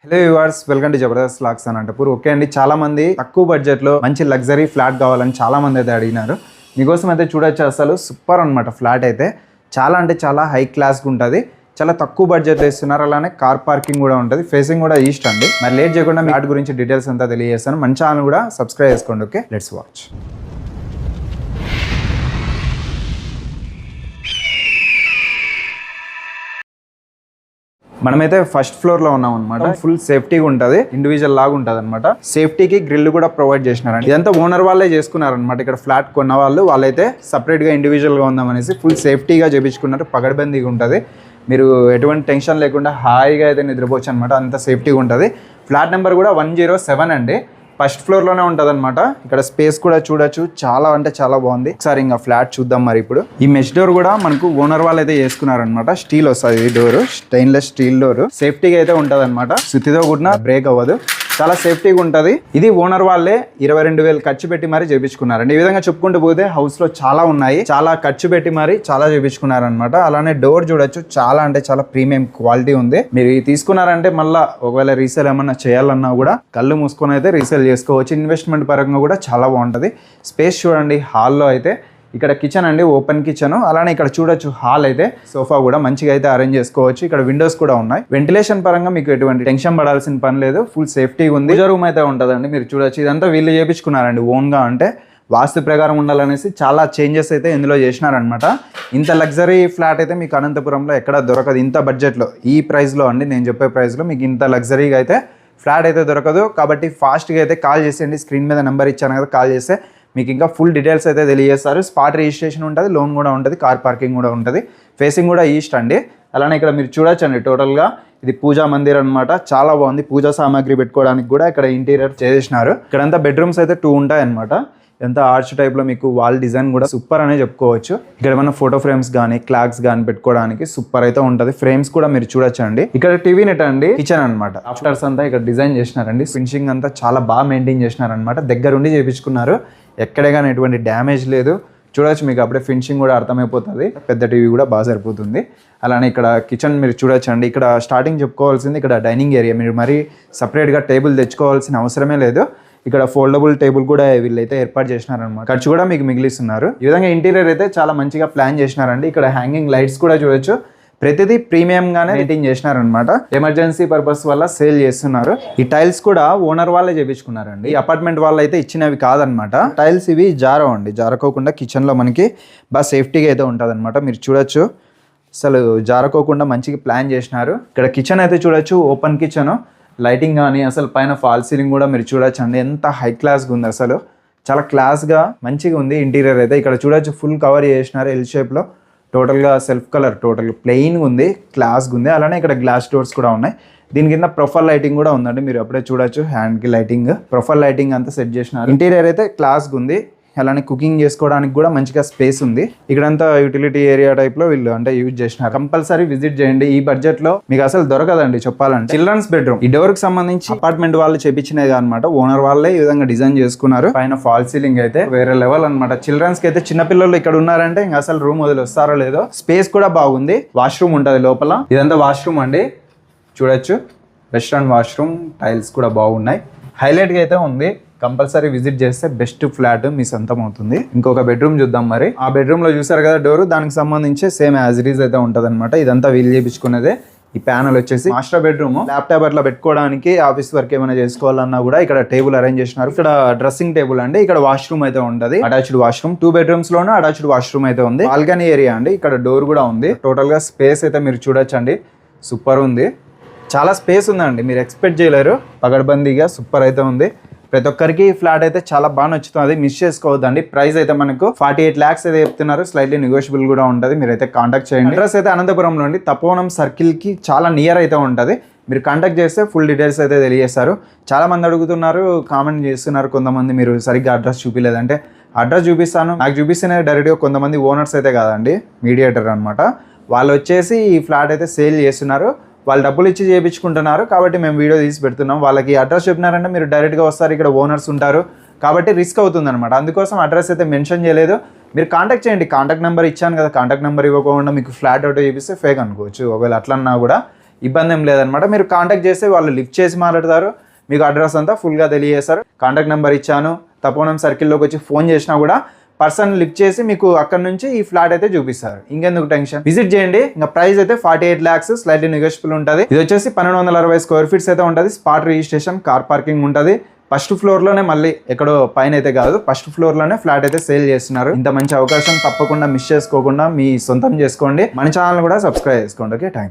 Hello viewers, welcome to Jabardasth vlogs Anantapur. Okay అండి, చాలా మంది తక్కువ బడ్జెట్లో మంచి లగ్జరీ ఫ్లాట్ కావాలని చాలా మంది అయితే అడిగినారు. మీకోసం అయితే చూడొచ్చు, అసలు సూపర్ అనమాట. ఫ్లాట్ అయితే చాలా అంటే చాలా హై క్లాస్గా ఉంటుంది. చాలా తక్కువ బడ్జెట్ ఇస్తున్నారు. అలానే కార్ పార్కింగ్ కూడా ఉంటుంది. ఫేసింగ్ కూడా ఈస్ట్ అండి. మరి లేట్ చేయకుండా ఫ్లాట్ గురించి డీటెయిల్స్ అంతా తెలియజేస్తాను. మన ఛానల్ కూడా సబ్స్క్రైబ్ చేసుకోండి. Okay, let's watch. మనమైతే ఫస్ట్ ఫ్లోర్ లో ఉన్నాం అనమాట. ఫుల్ సేఫ్టీగా ఉంటుంది, ఇండివిజువల్ లాగా ఉంటుంది అనమాట. సేఫ్టీకి గ్రిల్ కూడా ప్రొవైడ్ చేసినారండి. ఇదంతా ఓనర్ వాళ్ళే చేసుకున్నారనమాట. ఇక్కడ ఫ్లాట్ కొన్న వాళ్ళైతే సపరేట్ గా ఇండివిజువల్ గా ఉందామనేసి ఫుల్ సేఫ్టీగా చేపించుకున్నారు. పగడబందీగా ఉంటుంది. మీరు ఎటువంటి టెన్షన్ లేకుండా హాయిగా అయితే నిద్రపోవచ్చు అనమాట. అంత సేఫ్టీగా ఉంటుంది. ఫ్లాట్ నెంబర్ కూడా 107 అండి. ఫస్ట్ ఫ్లోర్లోనే ఉంటుంది అనమాట. ఇక్కడ స్పేస్ కూడా చూడొచ్చు, చాలా అంటే చాలా బాగుంది. ఒకసారి ఇంకా ఫ్లాట్ చూద్దాం. మరి ఇప్పుడు ఈ మెష్ డోర్ కూడా మనకు ఓనర్ వాళ్ళు అయితే చేసుకున్నారనమాట. స్టీల్ వస్తుంది ఈ డోర్, స్టెయిన్లెస్ స్టీల్ డోర్. సేఫ్టీగా అయితే ఉంటుంది అనమాట. సుత్తితో కూడా బ్రేక్ అవ్వదు, చాలా సేఫ్టీగా ఉంటుంది. ఇది ఓనర్ వాళ్ళే 22,000 ఖర్చు పెట్టి మరీ చేపించుకున్నారండి. ఈ విధంగా చెప్పుకుంటూ పోతే హౌస్ లో చాలా ఉన్నాయి. చాలా ఖర్చు పెట్టి మరీ చాలా చేపించుకున్నారనమాట. అలానే డోర్ చూడొచ్చు, చాలా అంటే చాలా ప్రీమియం క్వాలిటీ ఉంది. మీరు తీసుకున్నారంటే మళ్ళీ ఒకవేళ రీసేల్ ఏమన్నా చేయాలన్నా కూడా కళ్ళు మూసుకొని అయితే రీసేల్ చేసుకోవచ్చు. ఇన్వెస్ట్మెంట్ పరంగా కూడా చాలా బాగుంటుంది. స్పేస్ చూడండి. హాల్లో అయితే ఇక్కడ కిచెన్ అండి, ఓపెన్ కిచెన్. అలానే ఇక్కడ చూడొచ్చు హాల్ అయితే సోఫా కూడా మంచిగా అయితే అరేంజ్ చేసుకోవచ్చు. ఇక్కడ విండోస్ కూడా ఉన్నాయి. వెంటిలేషన్ పరంగా మీకు ఎటువంటి టెన్షన్ పడాల్సిన పని లేదు. ఫుల్ సేఫ్టీ ఉంది. పూజ రూమ్ అయితే ఉంటుందండి. మీరు చూడొచ్చు, ఇదంతా వీళ్ళు చేపించుకున్నారండి ఓన్ గా. అంటే వాస్తు ప్రకారం ఉండాలనేసి చాలా చేంజెస్ అయితే ఇందులో చేసినారనమాట. ఇంత లగ్జరీ ఫ్లాట్ అయితే మీకు అనంతపురంలో ఎక్కడ దొరకదు. ఇంత బడ్జెట్లో, ఈ ప్రైస్లో అండి, నేను చెప్పే ప్రైస్లో మీకు ఇంత లగ్జరీగా అయితే ఫ్లాట్ అయితే దొరకదు. కాబట్టి ఫాస్ట్గా అయితే కాల్ చేసేయండి. స్క్రీన్ మీద నెంబర్ ఇచ్చాను కదా, కాల్ చేస్తే మీకు ఇంకా ఫుల్ డీటెయిల్స్ అయితే తెలియజేస్తారు. స్పాట్ రిజిస్ట్రేషన్ ఉంటుంది, లోన్ కూడా ఉంటుంది, కార్ పార్కింగ్ కూడా ఉంటుంది. ఫేసింగ్ కూడా ఈస్ట్ అండి. అలానే ఇక్కడ మీరు చూడొచ్చండి, టోటల్గా ఇది పూజా మందిర్ అనమాట. చాలా బాగుంది. పూజా సామాగ్రి పెట్టుకోవడానికి కూడా ఇక్కడ ఇంటీరియర్ చేసినారు. ఇక్కడంతా బెడ్రూమ్స్ అయితే 2 ఉంటాయి అనమాట. ఎంత ఆర్చ్ టైప్లో మీకు వాల్ డిజైన్ కూడా సూపర్ అనే చెప్పుకోవచ్చు. ఇక్కడ ఏమైనా ఫోటో ఫ్రేమ్స్ కానీ క్లాక్స్ కానీ పెట్టుకోవడానికి సూపర్ అయితే ఉంటుంది. ఫ్రేమ్స్ కూడా మీరు చూడొచ్చండి. ఇక్కడ టీవీ నెట్ అండి, కిచెన్ అనమాట. ఆఫ్టర్స్ అంతా ఇక్కడ డిజైన్ చేసినారండి. ఫినిషింగ్ అంతా చాలా బాగా మెయింటైన్ చేసినారనమాట. దగ్గరుండి చేయించుకున్నారు. ఎక్కడే కానీ ఎటువంటి డ్యామేజ్ లేదు. చూడొచ్చు, మీకు అప్పుడే ఫినిషింగ్ కూడా అర్థమైపోతుంది. పెద్ద టీవీ కూడా బాగా సరిపోతుంది. అలానే ఇక్కడ కిచెన్ మీరు చూడొచ్చు అండి. ఇక్కడ స్టార్టింగ్ చెప్పుకోవాల్సింది ఇక్కడ డైనింగ్ ఏరియా. మీరు మరీ సపరేట్గా టేబుల్ తెచ్చుకోవాల్సిన అవసరమే లేదు. ఇక్కడ ఫోల్డబుల్ టేబుల్ కూడా వీళ్ళైతే ఏర్పాటు చేసినారనమాట. ఖర్చు కూడా మీకు మిగిలిస్తున్నారు. ఈ విధంగా ఇంటీరియర్ అయితే చాలా మంచిగా ప్లాన్ చేసినారండి. ఇక్కడ హ్యాంగింగ్ లైట్స్ కూడా చూడొచ్చు. ప్రతిదీ ప్రీమియం గానే రేటింగ్ చేసినారనమాట. ఎమర్జెన్సీ పర్పస్ వల్ల సేల్ చేస్తున్నారు. ఈ టైల్స్ కూడా ఓనర్ వాళ్ళే చేపించుకున్నారండి. ఈ అపార్ట్మెంట్ వాళ్ళు అయితే ఇచ్చినవి కాదనమాట. టైల్స్ ఇవి జారవండి. జారకోకుండా కిచెన్ లో మనకి బాగా సేఫ్టీగా అయితే ఉంటుంది అనమాట. మీరు చూడొచ్చు, అసలు జారకోకుండా మంచిగా ప్లాన్ చేసినారు. ఇక్కడ కిచెన్ అయితే చూడొచ్చు, ఓపెన్ కిచెన్. లైటింగ్ కానీ అసలు పైన ఫాల్ సీలింగ్ కూడా మీరు చూడొచ్చు అండి. ఎంత హై క్లాస్గా ఉంది, అసలు చాలా క్లాస్గా మంచిగా ఉంది. ఇంటీరియర్ అయితే ఇక్కడ చూడొచ్చు, ఫుల్ కవర్ చేసినారు ఎల్ షేప్లో. టోటల్గా సెల్ఫ్ కలర్, టోటల్ ప్లెయిన్గా ఉంది, క్లాస్గా ఉంది. అలానే ఇక్కడ గ్లాస్ డోర్స్ కూడా ఉన్నాయి. దీని కింద ప్రొఫైల్ లైటింగ్ కూడా ఉందండి. మీరు అప్పుడే చూడొచ్చు, హ్యాండ్కి లైటింగ్, ప్రొఫైల్ లైటింగ్ అంతా సెట్ చేసినారు. ఇంటీరియర్ అయితే క్లాస్గా ఉంది. అలానే కుకింగ్ చేసుకోవడానికి కూడా మంచిగా స్పేస్ ఉంది. ఇక్కడంతా యూటిలిటీ ఏరియా టైప్లో వీళ్ళు అంటే యూజ్ చేసినారు. కంపల్సరీ విజిట్ చేయండి. ఈ బడ్జెట్లో మీకు అసలు దొరకదండి చెప్పాలంటే. చిల్డ్రన్స్ బెడ్రూమ్, ఈ డోర్ కి సంబంధించి అపార్ట్మెంట్ వాళ్ళు చేపించినది అనమాట. ఓనర్ వాళ్ళే ఈ విధంగా డిజైన్ చేసుకున్నారు. పైన ఫాల్ సీలింగ్ అయితే వేరే లెవెల్ అనమాట. చిల్డ్రన్స్ కి అయితే చిన్న పిల్లలు ఇక్కడ ఉన్నారంటే ఇంకా అసలు రూమ్ వదిలి వస్తారో లేదో. స్పేస్ కూడా బాగుంది. వాష్రూమ్ ఉంటుంది లోపల. ఇదంతా వాష్రూమ్ అండి, చూడొచ్చు. వెస్ట్రన్ వాష్రూమ్, టైల్స్ కూడా బాగున్నాయి. హైలైట్గా అయితే ఉంది. కంపల్సరీ విజిట్ చేస్తే బెస్ట్ ఫ్లాట్ మీ సొంతం అవుతుంది. ఇంకొక బెడ్రూమ్ చూద్దాం. మరి ఆ బెడ్రూమ్ లో చూసారు కదా డోర్, దానికి సంబంధించి సేమ్ యాజ్ ఇట్ ఈజ్ అయితే ఉంటుంది అనమాట. ఇదంతా వీలు చేయించుకునేదే. ఈ ప్యానల్ వచ్చేసి మాస్టర్ బెడ్రూమ్. ల్యాప్టాప్ అట్లా పెట్టుకోవడానికి, ఆఫీస్ వర్క్ ఏమైనా చేసుకోవాలన్నా కూడా ఇక్కడ టేబుల్ అరేంజ్ చేసినారు. ఇక్కడ డ్రెస్సింగ్ టేబుల్ అండి. ఇక్కడ వాష్రూమ్ అయితే ఉంటుంది, అటాచ్డ్ వాష్రూమ్. 2 బెడ్రూమ్స్ లోనే అటాచ్డ్ వాష్రూమ్ అయితే ఉంది. బాల్కనీ ఏరియా అండి. ఇక్కడ డోర్ కూడా ఉంది. టోటల్ గా స్పేస్ అయితే మీరు చూడొచ్చండి, సూపర్ ఉంది. చాలా స్పేస్ ఉందండి, మీరు ఎక్స్పెక్ట్ చేయలేరు. పగడ్బందీగా సూపర్ అయితే ఉంది. ప్రతి ఒక్కరికి ఫ్లాట్ అయితే చాలా బాగా నచ్చుతుంది. మిస్ చేసుకోవద్దండి. ప్రైస్ అయితే మనకు 48 lakhs అయితే చెప్తున్నారు. స్లైట్లీ నెగోషియబుల్ కూడా ఉంటుంది. మీరైతే కాంటాక్ట్ చేయండి. అడ్రస్ అయితే అనంతపురంలో ఉండి తపోవనం సర్కిల్ కి చాలా నియర్ అయితే ఉంటుంది. మీరు కాంటాక్ట్ చేస్తే ఫుల్ డీటెయిల్స్ అయితే తెలియజేస్తారు. చాలా మంది అడుగుతున్నారు, కామెంట్ చేస్తున్నారు కొంతమంది, మీరు సరిగ్గా అడ్రస్ చూపించలేదంటే అడ్రస్ చూపిస్తాను. నాకు చూపిస్తేనే డైరెక్ట్గా కొంతమంది ఓనర్స్ అయితే కాదండి, మీడియేటర్ అనమాట. వాళ్ళు వచ్చేసి ఈ ఫ్లాట్ అయితే సేల్ చేస్తున్నారు. వాళ్ళు డబ్బులు ఇచ్చి చేయించుకుంటున్నారు. కాబట్టి మేము వీడియో తీసి పెడుతున్నాం. వాళ్ళకి అడ్రస్ చెప్పినారంటే మీరు డైరెక్ట్గా వస్తారు. ఇక్కడ ఓనర్స్ ఉంటారు కాబట్టి రిస్క్ అవుతుంది అనమాట. అందుకోసం అడ్రస్ అయితే మెన్షన్ చేయలేదు. మీరు కాంటాక్ట్ చేయండి. కాంటాక్ట్ నెంబర్ ఇచ్చాను కదా, కాంటాక్ట్ నెంబర్ ఇవ్వకుండా మీకు ఫ్లాట్ అవుట్ చూపిస్తే ఫేక్ అనుకోవచ్చు. ఒకవేళ అట్లన్నా కూడా ఇబ్బంది ఏం లేదనమాట. మీరు కాంటాక్ట్ చేస్తే వాళ్ళు లిఫ్ట్ చేసి మాట్లాడతారు, మీకు అడ్రస్ అంతా ఫుల్గా తెలియజేస్తారు. కాంటాక్ట్ నెంబర్ ఇచ్చాను, తపోవనం సర్కిల్లోకి వచ్చి ఫోన్ చేసినా కూడా పర్సన్ లిఫ్ట్ చేసి మీకు అక్కడ నుంచి ఈ ఫ్లాట్ అయితే చూపిస్తారు. ఇంకెందుకు టెన్షన్, విజిట్ చేయండి. ఇంకా ప్రైస్ అయితే 48 lakhs, స్లైట్లీ నెగోషియబుల్ ఉంటుంది. ఇది వచ్చేసి 1260 square feet అయితే ఉంటుంది. స్పాట్ రిజిస్ట్రేషన్, కార్ పార్కింగ్ ఉంటుంది. ఫస్ట్ ఫ్లోర్ లోనే, మళ్ళీ ఎక్కడో పైన అయితే కాదు, ఫస్ట్ ఫ్లోర్ లోనే ఫ్లాట్ అయితే సేల్ చేస్తున్నారు. ఇంత మంచి అవకాశం తప్పకుండా మిస్ చేసుకోకుండా మీ సొంతం చేసుకోండి. మన ఛానల్ కూడా సబ్స్క్రైబ్ చేసుకోండి. Okay, thank you.